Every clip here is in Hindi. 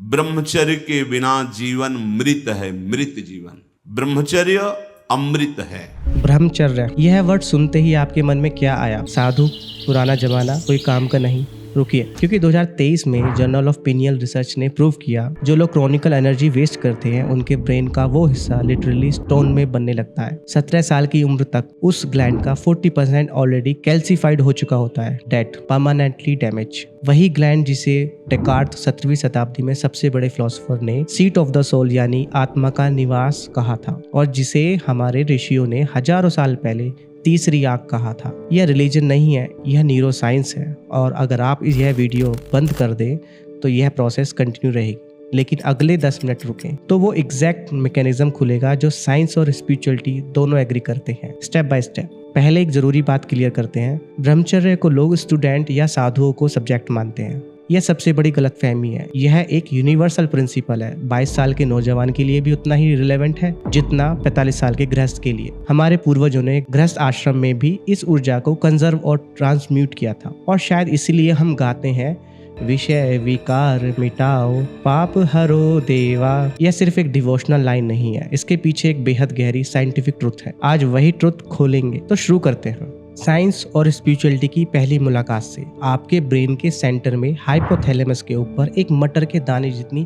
ब्रह्मचर्य के बिना जीवन मृत है, मृत जीवन। ब्रह्मचर्य अमृत है। ब्रह्मचर्य, यह वर्ड सुनते ही आपके मन में क्या आया? साधु, पुराना जमाना, कोई काम का नहीं। रुकिए, क्योंकि 2023 में जर्नल ऑफ पिनियल रिसर्च ने प्रूव किया जो लोग क्रॉनिकल एनर्जी वेस्ट करते हैं उनके ब्रेन का वो हिस्सा लिटरली स्टोन में बनने लगता है। 17 साल की उम्र तक उस ग्लैंड का 40% ऑलरेडी कैल्सिफाइड हो चुका होता है, डेड, परमानेंटली डैमेज। वही ग्लैंड जिसे डेकार्ट 17वीं शताब्दी में सबसे बड़े फिलोसोफर ने सीट ऑफ द सोल यानी आत्मा का निवास कहा था, और जिसे हमारे ऋषियों ने हजारों साल पहले तीसरी आंख कहा था। यह रिलीजन नहीं है, यह न्यूरो साइंस है। और अगर आप यह वीडियो बंद कर दें तो यह प्रोसेस कंटिन्यू रहेगी, लेकिन अगले 10 मिनट रुकें तो वो एग्जैक्ट मैकेनिज्म खुलेगा जो साइंस और स्पिरिचुअलिटी दोनों एग्री करते हैं, स्टेप बाय स्टेप। पहले एक जरूरी बात क्लियर करते हैं, ब्रह्मचर्य को लोग स्टूडेंट या साधुओं को सब्जेक्ट मानते हैं। यह सबसे बड़ी गलतफहमी है। यह एक यूनिवर्सल प्रिंसिपल है। 22 साल के नौजवान के लिए भी उतना ही रिलेवेंट है जितना 45 साल के गृहस्थ के लिए। हमारे पूर्वजों ने गृहस्थ आश्रम में भी इस ऊर्जा को कंजर्व और ट्रांसम्यूट किया था, और शायद इसीलिए हम गाते हैं, विषय विकार मिटाओ पाप हरो देवा। यह सिर्फ एक डिवोशनल लाइन नहीं है, इसके पीछे एक बेहद गहरी साइंटिफिक ट्रुथ है। आज वही ट्रुथ खोलेंगे, तो शुरू करते हैं। साइंस और स्पिरिचुअलिटी की पहली मुलाकात से। आपके ब्रेन के सेंटर में हाइपोथैलेमस के ऊपर एक मटर के दाने जितनी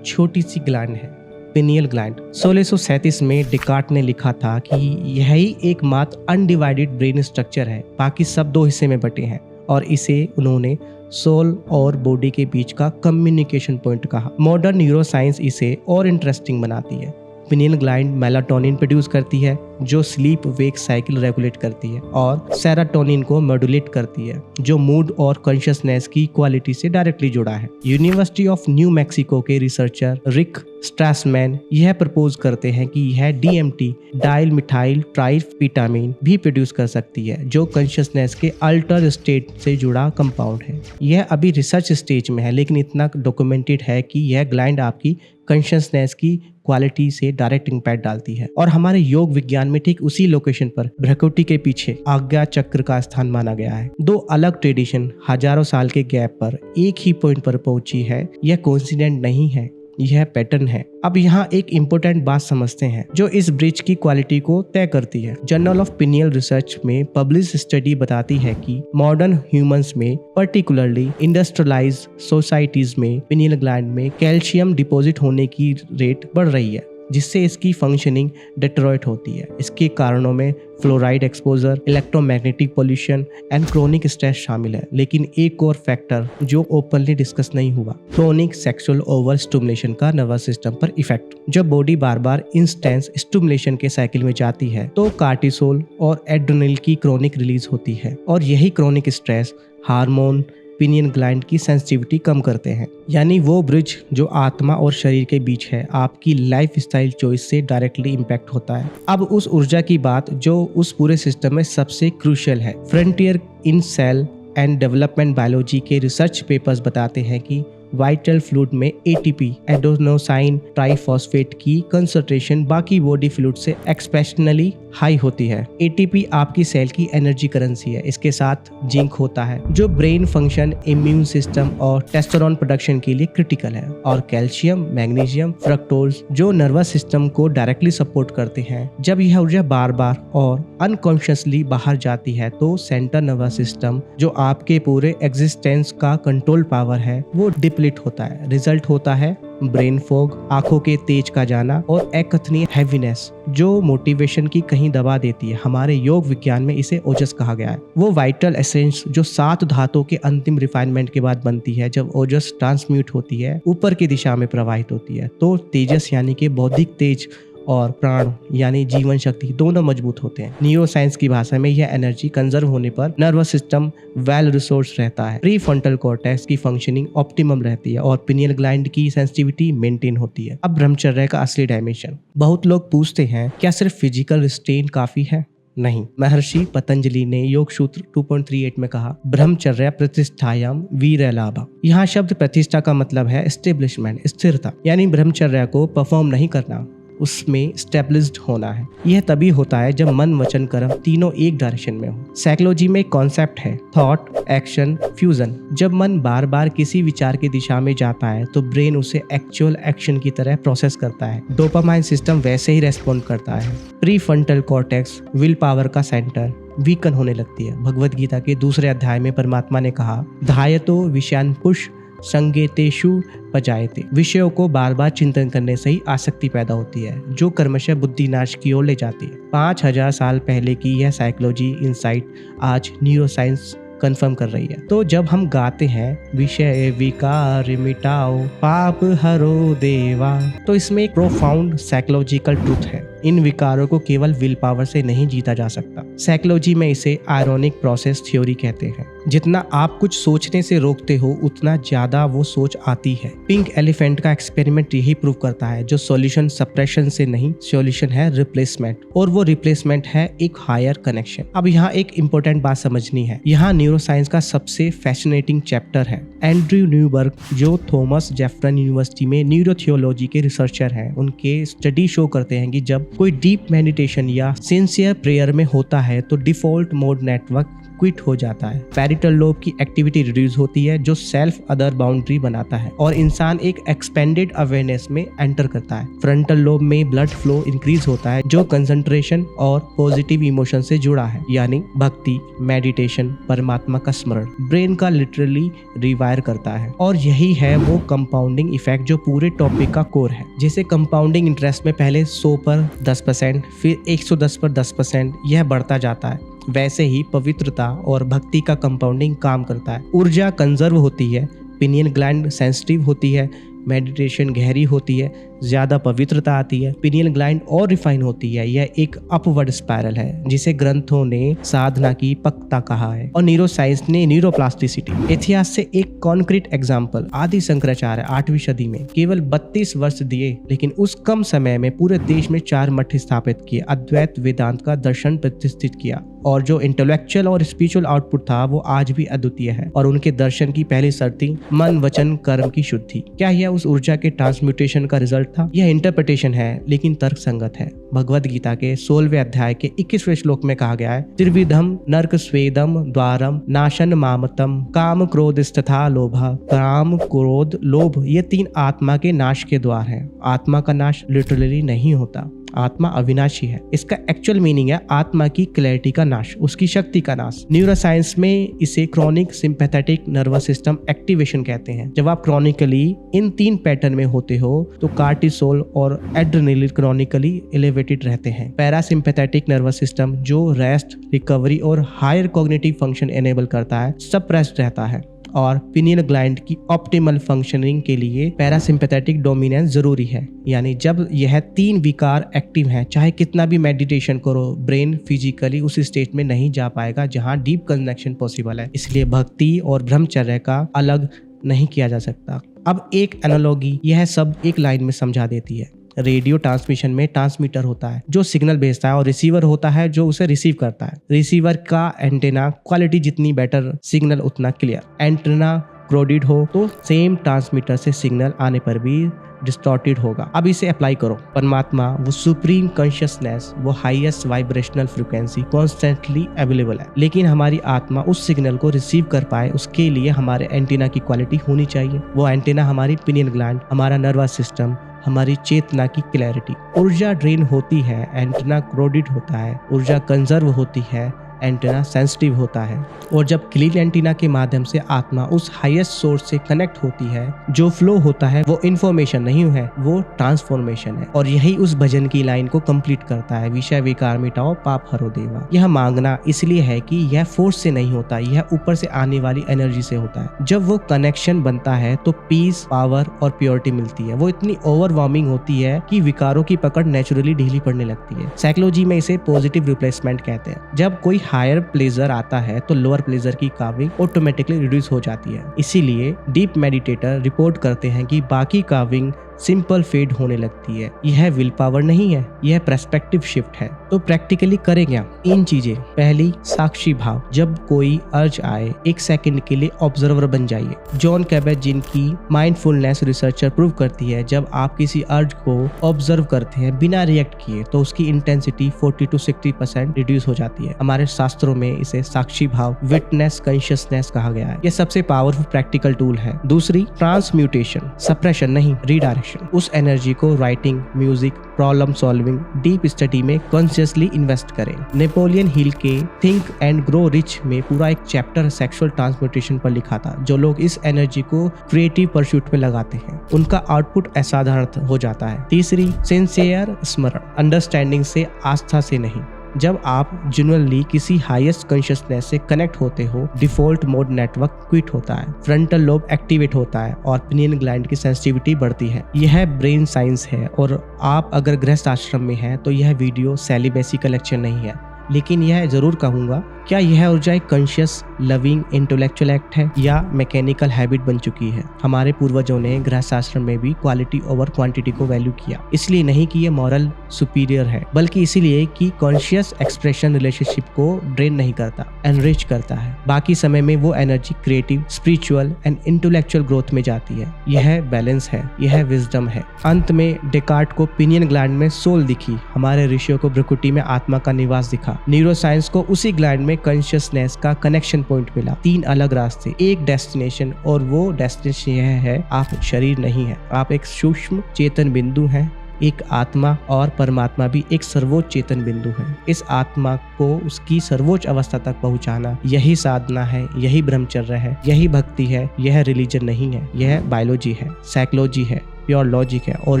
छोटी सी ग्लैंड है, पिनियल ग्लैंड। 1637 में डेकार्ट ने लिखा था कि यही एकमात्र अनडिवाइडेड ब्रेन स्ट्रक्चर है, बाकी सब 2 हिस्से में बटे हैं, और इसे उन्होंने सोल और बॉडी के बीच का कम्युनिकेशन पॉइंट कहा। मॉडर्न न्यूरोसाइंस इसे और इंटरेस्टिंग बनाती है। पिनियल ग्लैंड मेलाटोनिन प्रोड्यूस करती है जो स्लीप वेक साइकिल रेगुलेट करती है, और सेरोटोनिन को मॉड्यूलेट करती है जो मूड और कॉन्शियसनेस की क्वालिटी से डायरेक्टली जुड़ा है। यूनिवर्सिटी ऑफ न्यू मैक्सिको के रिसर्चर रिक स्ट्रासमैन यह प्रपोज करते हैं कि यह DMT डाइल मिथाइल ट्राइफिटामिन भी प्रोड्यूस कर सकती है जो कॉन्शियसनेस के अल्टर स्टेट से जुड़ा कंपाउंड है। यह अभी रिसर्च स्टेज में है, लेकिन इतना डॉक्यूमेंटेड है कि यह ग्लैंड आपकी कॉन्शियसनेस की क्वालिटी से डायरेक्ट इम्पैक्ट डालती है। और हमारे योग विज्ञान में ठीक उसी लोकेशन पर भ्रकुटी के पीछे आज्ञा चक्र का स्थान माना गया है। 2 अलग ट्रेडिशन हजारों साल के गैप पर एक ही पॉइंट पर पहुंची है। यह कोइंसिडेंट नहीं है, यह पैटर्न है। अब यहाँ एक इम्पोर्टेंट बात समझते हैं जो इस ब्रिज की क्वालिटी को तय करती है। जर्नल ऑफ पिनियल रिसर्च में पब्लिश स्टडी बताती है कि मॉडर्न ह्यूमंस में, पर्टिकुलरली इंडस्ट्रियलाइज्ड सोसाइटीज में, पिनियल ग्लैंड में कैल्शियम डिपॉजिट होने की रेट बढ़ रही है, जिससे इसकी फंक्शनिंग डिटेरियोरेट होती है। इसके कारणों में fluoride exposure, electromagnetic pollution and chronic stress शामिल है। लेकिन एक और फैक्टर जो ओपनली डिस्कस नहीं हुआ, क्रोनिक सेक्सुअल ओवर स्टिमुलेशन का नर्वस सिस्टम पर इफेक्ट। जब बॉडी बार बार इंस्टेंस स्टिमुलेशन के साइकिल में जाती है तो कार्टिसोल और एड्रेनल की क्रोनिक रिलीज होती है, और यही chronic stress hormone pineal gland की सेंसिटिविटी कम करते हैं। यानी वो ब्रिज जो आत्मा और शरीर के बीच है आपकी लाइफ स्टाइल चॉइस से डायरेक्टली इम्पैक्ट होता है। अब उस ऊर्जा की बात जो उस पूरे सिस्टम में सबसे क्रूशियल है। Frontier in cell and development biology के रिसर्च पेपर्स बताते हैं कि वाइटल फ्लूइड में ATP एडेनोसाइन ट्राइफॉस्फेट की कंसंट्रेशन बाकी बॉडी फ्लूइड से एक्सपेशनली हाई होती है। ATP आपकी सेल की एनर्जी करेंसी है। इसके साथ जिंक होता है जो ब्रेन फंक्शन, इम्यून सिस्टम और टेस्टोस्टेरोन प्रोडक्शन के लिए क्रिटिकल है, और कैल्शियम, मैग्नीशियम, फ्रक्टोज जो नर्वस सिस्टम को डायरेक्टली सपोर्ट करते हैं। जब यह ऊर्जा बार बार और अनकॉन्शियसली बाहर जाती है तो सेंट्रल नर्वस सिस्टम जो आपके पूरे एग्जिस्टेंस का कंट्रोल पावर है वो डिप्लीट होता है। रिजल्ट होता है ब्रेन फॉग, आंखों के तेज का जाना और अकथनीय हैवीनेस जो मोटिवेशन की कहीं दबा देती है। हमारे योग विज्ञान में इसे ओजस कहा गया है। वो वाइटल एसेंस जो 7 धातुओं के अंतिम रिफाइनमेंट के बाद बनती है। जब ओजस ट्रांसम्यूट होती है, ऊपर की दिशा में प्रवाहित होती है, तो तेजस यानी कि बौद्धिक तेज और प्राण यानी जीवन शक्ति दोनों मजबूत होते हैं। न्यूरो साइंस की भाषा में यह एनर्जी कंजर्व होने पर नर्वस सिस्टम वेल रिसोर्स रहता है, प्री फ्रंटल कॉर्टेक्स की फंक्शनिंग ऑप्टिमम रहती है, और पिनियल ग्लैंड की सेंसिटिविटी मेंटेन होती है। अब ब्रह्मचर्य का असली डायमेंशन। बहुत लोग पूछते हैं क्या सिर्फ फिजिकल रिस्ट्रेन काफी है? नहीं। महर्षि पतंजलि ने योग सूत्र 2.38 में कहा, ब्रह्मचर्य प्रतिष्ठायाम वीर लाभ। यहाँ शब्द प्रतिष्ठा का मतलब है एस्टेब्लिशमेंट, स्थिरता। यानी ब्रह्मचर्य को परफॉर्म नहीं करना, उसमें स्टेबलिश्ड होना है। यह तभी होता है जब मन, वचन, कर्म तीनों एक डायरेक्शन में हो। साइकोलॉजी में एक कॉन्सेप्ट है थॉट, एक्शन, फ्यूजन। जब मन बार बार किसी विचार की दिशा में जाता है तो ब्रेन उसे एक्चुअल एक्शन की तरह प्रोसेस करता है। डोपामाइन सिस्टम वैसे ही रेस्पॉन्ड करता है। प्रीफ्रंटल कॉर्टेक्स, विल पावर का सेंटर, वीकन होने लगती है। भगवद गीता के दूसरे अध्याय में परमात्मा ने कहा, ध्यायतो विषयान् पुष संगेतेषु पजायते। विषयों को बार बार चिंतन करने से ही आसक्ति पैदा होती है, जो क्रमशः बुद्धि नाश की ओर ले जाती है। 5000 साल पहले की यह साइकोलॉजी इंसाइट आज न्यूरोसाइंस कंफर्म कर रही है। तो जब हम गाते हैं विषय विकार मिटाओ पाप हरो देवा, तो इसमें एक प्रोफाउंड साइकोलॉजिकल ट्रूथ है। इन विकारों को केवल विल पावर से नहीं जीता जा सकता। साइकोलॉजी में इसे आयरोनिक प्रोसेस थ्योरी कहते हैं। जितना आप कुछ सोचने से रोकते हो उतना ज्यादा वो सोच आती है। पिंक एलिफेंट का एक्सपेरिमेंट यही प्रूव करता है, जो सॉल्यूशन सप्रेशन से नहीं, सॉल्यूशन है रिप्लेसमेंट, और वो रिप्लेसमेंट है एक हायर कनेक्शन। अब यहाँ एक इंपॉर्टेंट बात समझनी है। यहाँ न्यूरोसाइंस का सबसे फैसिनेटिंग चैप्टर है। एंड्रयू न्यूबर्ग, जो थॉमस जेफरसन यूनिवर्सिटी में न्यूरोथियोलॉजी के रिसर्चर हैं, उनके स्टडी शो करते हैं कि जब कोई डीप मेडिटेशन या सिंसियर प्रेयर में होता है तो डिफॉल्ट मोड नेटवर्क क्विट हो जाता है। पैरिटल लोब की एक्टिविटी रिड्यूस होती है, जो सेल्फ अदर बाउंड्री बनाता है, और इंसान एक एक्सपेंडेड अवेयरनेस में एंटर करता है। फ्रंटल लोब में ब्लड फ्लो इंक्रीज होता है, जो कंसंट्रेशन और पॉजिटिव इमोशन से जुड़ा है, यानी भक्ति, मेडिटेशन, परमात्मा का स्मरण ब्रेन का लिटरली रिवायर करता है। और यही है वो कंपाउंडिंग इफेक्ट जो पूरे टॉपिक का कोर है। जैसे कंपाउंडिंग इंटरेस्ट में पहले 100 पर 10%, फिर 110 पर 10%, यह बढ़ता जाता है। वैसे ही पवित्रता और भक्ति का कंपाउंडिंग काम करता है। ऊर्जा कंजर्व होती है, पिनियन ग्लैंड सेंसिटिव होती है, मेडिटेशन गहरी होती है, ज्यादा पवित्रता आती है, पिनियन ग्लैंड और रिफाइन होती है। यह एक अपवर्ड स्पाइरल है, जिसे ग्रंथों ने साधना की पक्ता कहा है और न्यूरोसाइंस ने न्यूरोप्लास्टिसिटी। इतिहास से एक कॉन्क्रीट एग्जाम्पल, आदि शंकराचार्य 8वीं सदी में केवल 32 वर्ष दिए, लेकिन उस कम समय में पूरे देश में 4 मठ स्थापित किए, अद्वैत वेदांत का दर्शन प्रतिष्ठित किया, और जो इंटेलेक्चुअल और स्पिरिचुअल आउटपुट था वो आज भी अद्वितीय है। और उनके दर्शन की पहली शर्त थी मन, वचन, कर्म की शुद्धि। क्या यह उस ऊर्जा के ट्रांसम्यूटेशन का रिजल्ट था? यह इंटरप्रिटेशन है, लेकिन तर्क संगत है। भगवद गीता के 16वें अध्याय के 21वें श्लोक में कहा गया है, त्रिविधम नरक स्वेदम द्वारम नाशन मामतम काम क्रोध तथा लोभ। काम, क्रोध, लोभ, ये 3 आत्मा के नाश के द्वार हैं। आत्मा का नाश लिटरली नहीं होता, आत्मा अविनाशी है। इसका एक्चुअल मीनिंग है आत्मा की क्लैरिटी का नाश, उसकी शक्ति का नाश। न्यूरोसाइंस में इसे chronic sympathetic nervous system activation कहते हैं। जब आप क्रॉनिकली इन 3 पैटर्न में होते हो तो कार्टिसोल और एड्रेनलिन क्रॉनिकली एलिवेटेड रहते हैं। पैरासिम्पैथेटिक नर्वस सिस्टम, जो रेस्ट, रिकवरी और हायर कॉग्निटिव फंक्शन एनेबल करता है, सप्रेस्ड रहता है। और पिनियन ग्लैंड की ऑप्टिमल फंक्शनिंग के लिए पैरासिम्पैथेटिक डोमिनेंस जरूरी है। यानी जब यह 3 विकार एक्टिव हैं, चाहे कितना भी मेडिटेशन करो, ब्रेन फिजिकली उस स्टेट में नहीं जा पाएगा जहां डीप कनेक्शन पॉसिबल है। इसलिए भक्ति और ब्रह्मचर्य का अलग नहीं किया जा सकता। अब एक एनालॉजी यह सब एक लाइन में समझा देती है। रेडियो ट्रांसमिशन में ट्रांसमीटर होता है जो सिग्नल भेजता है, और रिसीवर होता है जो उसे रिसीव करता है। रिसीवर का एंटेना क्वालिटी जितनी बेटर, सिग्नल उतना क्लियर। एंटेना क्रोडेड हो तो सेम ट्रांसमीटर से सिग्नल आने पर भी डिस्टॉर्टेड होगा। अब इसे अप्लाई करो। परमात्मा, वो सुप्रीम कॉन्शियसनेस, वो highest vibrational frequency constantly available है, लेकिन हमारी आत्मा उस सिग्नल को रिसीव कर पाए उसके लिए हमारे एंटीना की क्वालिटी होनी चाहिए। वो एंटीना हमारी पिनियन ग्लैंड, हमारा नर्वस सिस्टम, हमारी चेतना की क्लैरिटी। ऊर्जा ड्रेन होती है, एंटीना क्रोडेड होता है। ऊर्जा कंजर्व होती है, एंटीना सेंसिटिव होता है। और जब क्लीन एंटीना के माध्यम से आत्मा उस हाईएस्ट सोर्स से कनेक्ट होती है, जो फ्लो होता है वो इंफॉर्मेशन नहीं है, वो ट्रांसफॉर्मेशन है। और यही उस भजन की लाइन को कंप्लीट करता है, विषय विकार मिटाओ पाप हरो देवा। यह मांगना इसलिए है कि यह फोर्स से नहीं होता, यह ऊपर से आने वाली एनर्जी से होता है। जब वो कनेक्शन बनता है तो पीस, पावर और प्योरिटी मिलती है। वो इतनी ओवरवार्मिंग होती है कि विकारों की पकड़ नेचुरली ढीली पड़ने लगती है। साइकोलॉजी में इसे पॉजिटिव रिप्लेसमेंट कहते हैं। जब कोई हायर प्लेजर आता है तो लोअर प्लेजर की काविंग ऑटोमेटिकली रिड्यूस हो जाती है। इसीलिए डीप मेडिटेटर रिपोर्ट करते हैं कि बाकी काविंग सिंपल फेड होने लगती है। यह विल पावर नहीं है, यह पर्सपेक्टिव शिफ्ट है। तो प्रैक्टिकली करें क्या? तीन चीजें। पहली, साक्षी भाव। जब कोई अर्ज आए, एक सेकंड के लिए ऑब्जर्वर बन जाइए। जॉन कैबेट जिनकी माइंडफुलनेस रिसर्चर प्रूव करती है, जब आप किसी अर्ज को ऑब्जर्व करते हैं बिना रिएक्ट किए तो उसकी इंटेंसिटी 40 to 60% रिड्यूस हो जाती है। हमारे शास्त्रों में इसे साक्षी भाव, विटनेस कॉन्शियसनेस कहा गया है। यह सबसे पावरफुल प्रैक्टिकल टूल है। दूसरी, ट्रांसम्यूटेशन, सप्रेशन नहीं, रीडायरेक्शन। उस एनर्जी को writing, music, problem solving, deep study में कॉन्शियसली इन्वेस्ट करें। नेपोलियन हिल के थिंक एंड ग्रो रिच में पूरा एक चैप्टर सेक्सुअल ट्रांसम्यूटेशन पर लिखा था। जो लोग इस एनर्जी को क्रिएटिव परस्यूट में लगाते हैं, उनका आउटपुट असाधारण हो जाता है। तीसरी, सिंसियर स्मरण, अंडरस्टैंडिंग से, आस्था से नहीं। जब आप जेन्युइनली किसी हाईएस्ट कॉन्शियसनेस से कनेक्ट होते हो, डिफॉल्ट मोड नेटवर्क क्विट होता है, फ्रंटल लोब एक्टिवेट होता है और पिनियन ग्लैंड की सेंसिटिविटी बढ़ती है। यह ब्रेन साइंस है। और आप अगर गृहस्थ आश्रम में हैं तो यह वीडियो सेलिबेसी का लेक्चर नहीं है, लेकिन यह जरूर कहूंगा, क्या यह ऊर्जा एक कॉन्शियस, लविंग, इंटेलेक्चुअल एक्ट है या मैकेनिकल हैबिट बन चुकी है? हमारे पूर्वजों ने गृहस्थ आश्रम में भी क्वालिटी ओवर क्वांटिटी को वैल्यू किया, इसलिए नहीं कि यह मॉरल सुपीरियर है, बल्कि इसीलिए कि कॉन्शियस एक्सप्रेशन रिलेशनशिप को ड्रेन नहीं करता, एनरिच करता है। बाकी समय में वो energy creative, spiritual and intellectual growth में जाती है। यह बैलेंस है, यह विजडम है। अंत में डेकार्ट को पिनियन ग्लैंड में सोल दिखी, हमारे ऋषियों को भ्रुकुटी में आत्मा का निवास दिखा, न्यूरोसाइंस को उसी ग्लैंड में कॉन्शियसनेस का कनेक्शन पॉइंट मिला। तीन अलग रास्ते, एक डेस्टिनेशन, और वो डेस्टिनेशन यह है, आप शरीर नहीं है, आप एक सूक्ष्म चेतन बिंदु हैं। एक आत्मा और परमात्मा भी एक सर्वोच्च चेतन बिंदु है। इस आत्मा को उसकी सर्वोच्च अवस्था तक पहुंचाना, यही साधना है, यही ब्रह्मचर्य है, यही भक्ति है। यह रिलीजन नहीं है, यह बायोलॉजी है, साइकोलॉजी है, प्योर लॉजिक है। और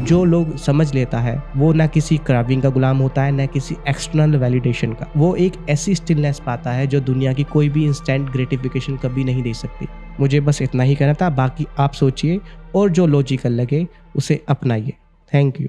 जो लोग समझ लेता है वो ना किसी क्राविंग का गुलाम होता है, ना किसी एक्सटर्नल वैलिडेशन का। वो एक ऐसी स्टिलनेस पाता है जो दुनिया की कोई भी इंस्टेंट ग्रेटिफिकेशन कभी नहीं दे सकती। मुझे बस इतना ही कहना था, बाकी आप सोचिए और जो लॉजिकल लगे उसे अपनाइए। Thank you.